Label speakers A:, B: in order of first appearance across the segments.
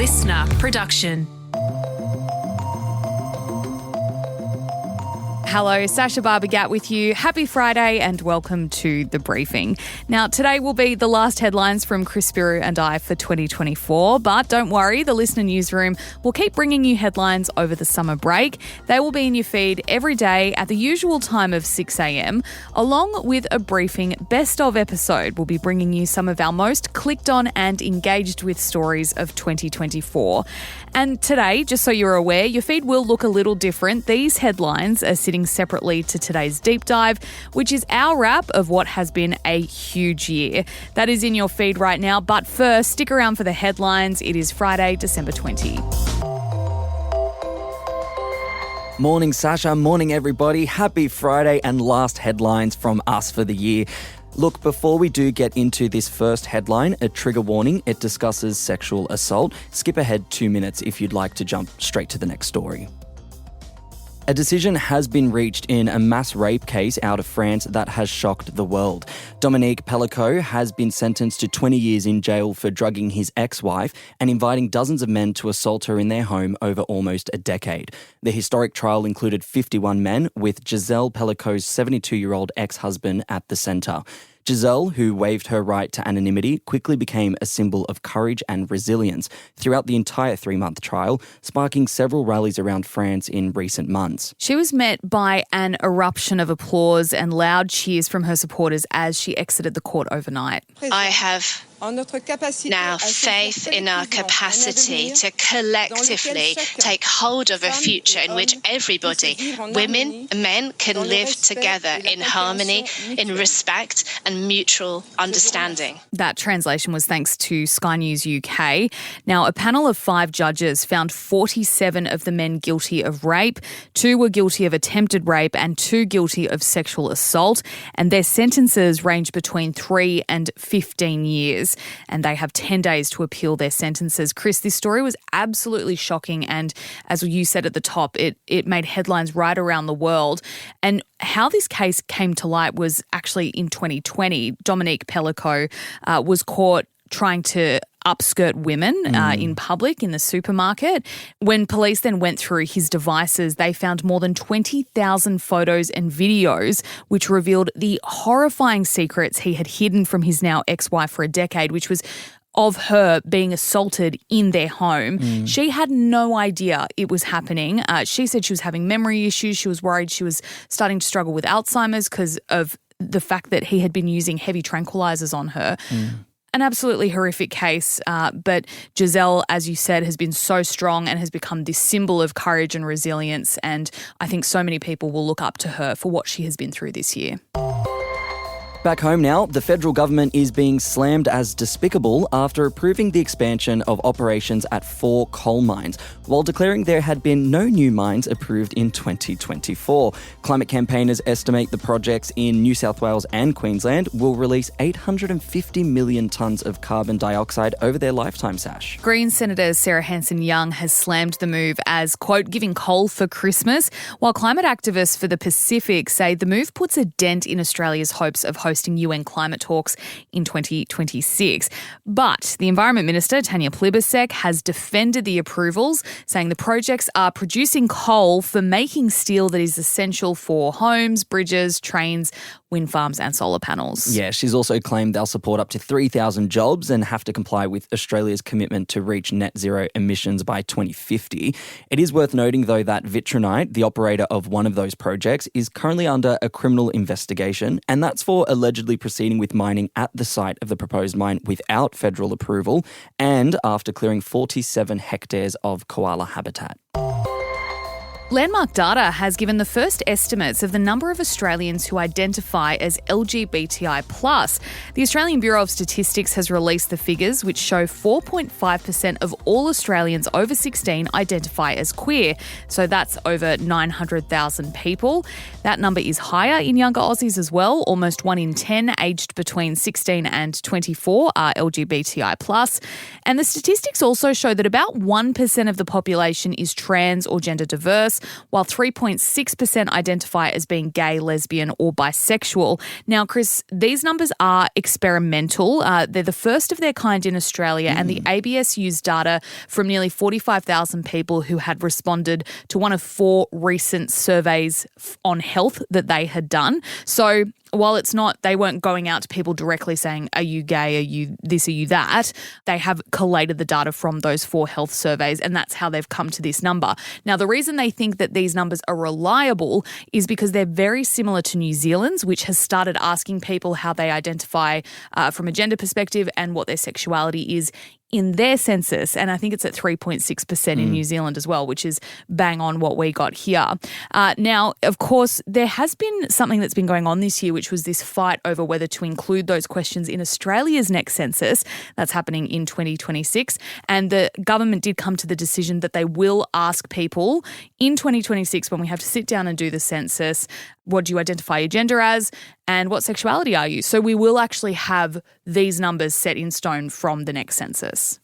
A: listener production.
B: Hello, Sasha Barbagat with you. Happy Friday and welcome to The Briefing. Now, today will be the last headlines from Chris Spiru and I for 2024, but don't worry, the Listener Newsroom will keep bringing you headlines over the summer break. They will be in your feed every day at the usual time of 6 a.m, along with a briefing best of episode. We'll be bringing you some of our most clicked on and engaged with stories of 2024. And today, just so you're aware, your feed will look a little different. These headlines are sitting separately to today's deep dive, which is our wrap of what has been a huge year. That is in your feed right now. But first, stick around for the headlines. It is Friday, December 20.
C: Morning, Sasha. Morning, everybody. Happy Friday and last headlines from us for the year. Look, before we do get into this first headline, a trigger warning. It discusses sexual assault. Skip ahead 2 minutes if you'd like to jump straight to the next story. A decision has been reached in a mass rape case out of France that has shocked the world. Gisèle Pelicot has been sentenced to 20 years in jail for drugging his ex-wife and inviting dozens of men to assault her in their home over almost a decade. The historic trial included 51 men, with Gisèle Pelicot's 72-year-old ex-husband at the centre. Gisèle, who waived her right to anonymity, quickly became a symbol of courage and resilience throughout the entire 3-month trial, sparking several rallies around France in recent months.
B: She was met by an eruption of applause and loud cheers from her supporters as she exited the court overnight.
D: I have now faith in our capacity to collectively take hold of a future in which everybody, women and men, can live together in harmony, in respect and mutual understanding.
B: That translation was thanks to Sky News UK. Now, a panel of 5 judges found 47 of the men guilty of rape, 2 were guilty of attempted rape and 2 guilty of sexual assault, and their sentences range between 3 and 15 years. And they have 10 days to appeal their sentences. Chris, this story was absolutely shocking, and as you said at the top, it made headlines right around the world. And how this case came to light was actually in 2020. Gisèle Pelicot was caught trying to upskirt women in public in the supermarket. When police then went through his devices, they found more than 20,000 photos and videos which revealed the horrifying secrets he had hidden from his now ex-wife for a decade, which was of her being assaulted in their home. She had no idea it was happening. She said she was having memory issues. She was worried she was starting to struggle with Alzheimer's because of the fact that he had been using heavy tranquilizers on her. An absolutely horrific case, but Gisèle, as you said, has been so strong and has become this symbol of courage and resilience, and I think so many people will look up to her for what she has been through this year.
C: Back home now, the federal government is being slammed as despicable after approving the expansion of operations at 4 coal mines, while declaring there had been no new mines approved in 2024. Climate campaigners estimate the projects in New South Wales and Queensland will release 850 million tonnes of carbon dioxide over their lifetime, Sash.
B: Greens Senator Sarah Hanson-Young has slammed the move as, quote, giving coal for Christmas, while climate activists for the Pacific say the move puts a dent in Australia's hopes of hosting UN climate talks in 2026. But the Environment Minister, Tanya Plibersek, has defended the approvals, saying the projects are producing coal for making steel that is essential for homes, bridges, trains, wind farms and solar panels.
C: Yeah, she's also claimed they'll support up to 3,000 jobs and have to comply with Australia's commitment to reach net zero emissions by 2050. It is worth noting, though, that Vitronite, the operator of one of those projects, is currently under a criminal investigation, and that's for allegedly proceeding with mining at the site of the proposed mine without federal approval and after clearing 47 hectares of koala habitat.
B: Landmark Data has given the first estimates of the number of Australians who identify as LGBTI+. The Australian Bureau of Statistics has released the figures, which show 4.5% of all Australians over 16 identify as queer. So that's over 900,000 people. That number is higher in younger Aussies as well. Almost 1 in 10 aged between 16 and 24 are LGBTI+. And the statistics also show that about 1% of the population is trans or gender diverse. while 3.6% identify as being gay, lesbian, or bisexual. Now, Chris, these numbers are experimental. They're the first of their kind in Australia, and the ABS used data from nearly 45,000 people who had responded to one of 4 recent surveys on health that they had done. So while they weren't going out to people directly saying, are you gay, are you this, are you that, they have collated the data from those 4 health surveys, and that's how they've come to this number. Now, the reason they think that these numbers are reliable is because they're very similar to New Zealand's, which has started asking people how they identify from a gender perspective and what their sexuality is in their census, and I think it's at 3.6% in New Zealand as well, which is bang on what we got here. Now, of course, there has been something that's been going on this year, which was this fight over whether to include those questions in Australia's next census. That's happening in 2026, and the government did come to the decision that they will ask people in 2026, when we have to sit down and do the census, what do you identify your gender as and what sexuality are you? So we will actually have these numbers set in stone from the next census.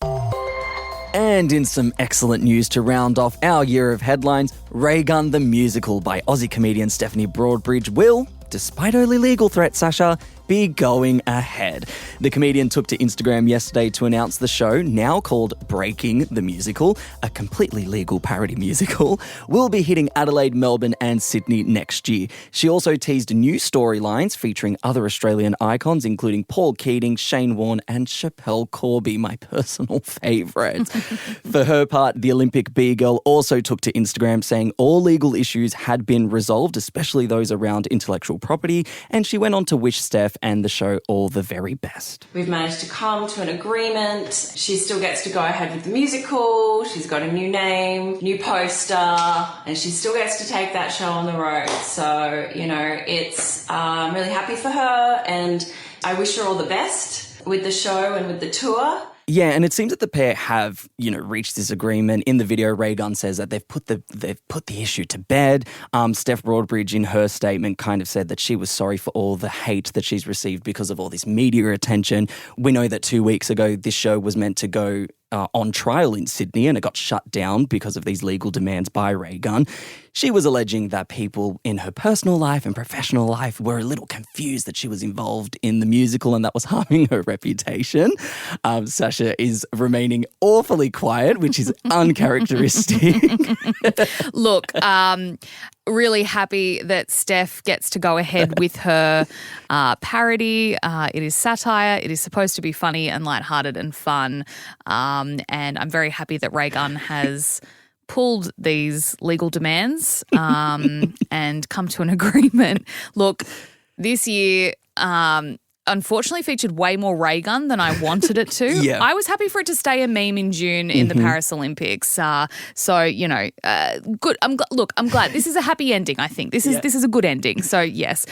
C: And in some excellent news to round off our year of headlines, Raygun The Musical by Aussie comedian Stephanie Broadbridge will, despite early legal threats, Sasha, be going ahead. The comedian took to Instagram yesterday to announce the show, now called Breaking the Musical, a completely legal parody musical, will be hitting Adelaide, Melbourne and Sydney next year. She also teased new storylines featuring other Australian icons, including Paul Keating, Shane Warne and Chappelle Corby, my personal favourite. For her part, the Olympic B-girl also took to Instagram saying all legal issues had been resolved, especially those around intellectual property, and she went on to wish Steph and the show all the very best.
A: We've managed to come to an agreement. She still gets to go ahead with the musical. She's got a new name, new poster, and she still gets to take that show on the road. So, it's I'm really happy for her, and I wish her all the best with the show and with the tour.
C: Yeah, and it seems that the pair have, reached this agreement. In the video, Raygun says that they've put the issue to bed. Steph Broadbridge, in her statement, kind of said that she was sorry for all the hate that she's received because of all this media attention. We know that 2 weeks ago, this show was meant to go on trial in Sydney, and it got shut down because of these legal demands by Raygun. She was alleging that people in her personal life and professional life were a little confused that she was involved in the musical, and that was harming her reputation. Sasha is remaining awfully quiet, which is uncharacteristic.
B: Look, really happy that Steph gets to go ahead with her parody. It is satire. It is supposed to be funny and lighthearted and fun. And I'm very happy that Raygun has pulled these legal demands and come to an agreement. Look, this year unfortunately featured way more Raygun than I wanted it to.
C: Yeah.
B: I was happy for it to stay a meme in June in the Paris Olympics. Good. I'm glad. This is a happy ending, I think. This is a good ending. So, yes.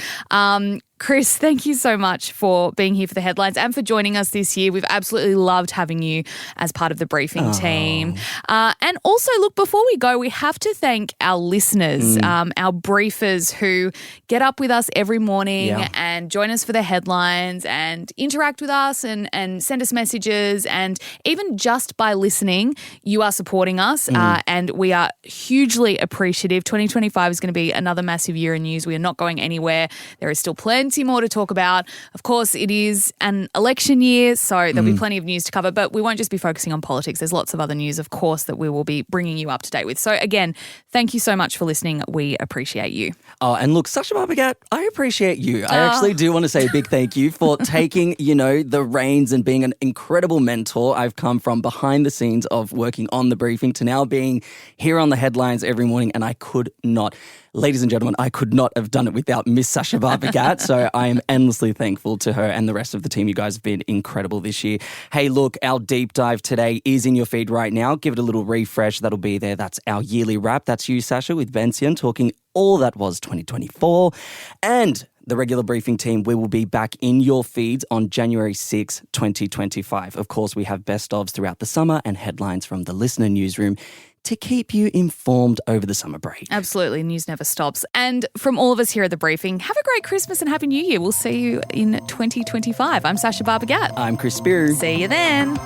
B: Chris, thank you so much for being here for the headlines and for joining us this year. We've absolutely loved having you as part of the briefing team. And also, look, before we go, we have to thank our listeners, our briefers who get up with us every morning and join us for the headlines and interact with us and send us messages. And even just by listening, you are supporting us and we are hugely appreciative. 2025 is going to be another massive year in news. We are not going anywhere. There is still plenty more to talk about. Of course, it is an election year, so there'll be plenty of news to cover, but we won't just be focusing on politics. There's lots of other news, of course, that we will be bringing you up to date with. So again, thank you so much for listening. We appreciate you.
C: Oh, and look, Sasha Barbagat, I appreciate you. I actually do want to say a big thank you for taking, the reins and being an incredible mentor. I've come from behind the scenes of working on the briefing to now being here on the headlines every morning, and I could not. Ladies and gentlemen, I could not have done it without Miss Sasha Barbagat, so I am endlessly thankful to her and the rest of the team. You guys have been incredible this year. Hey, look, our deep dive today is in your feed right now. Give it a little refresh. That'll be there. That's our yearly wrap. That's you, Sasha, with Vincian talking all that was 2024. And the regular briefing team, we will be back in your feeds on January 6, 2025. Of course, we have best ofs throughout the summer and headlines from the listener newsroom to keep you informed over the summer break.
B: Absolutely. News never stops. And from all of us here at The Briefing, have a great Christmas and Happy New Year. We'll see you in 2025. I'm Sasha Barbagat.
C: I'm Chris Spear.
B: See you then.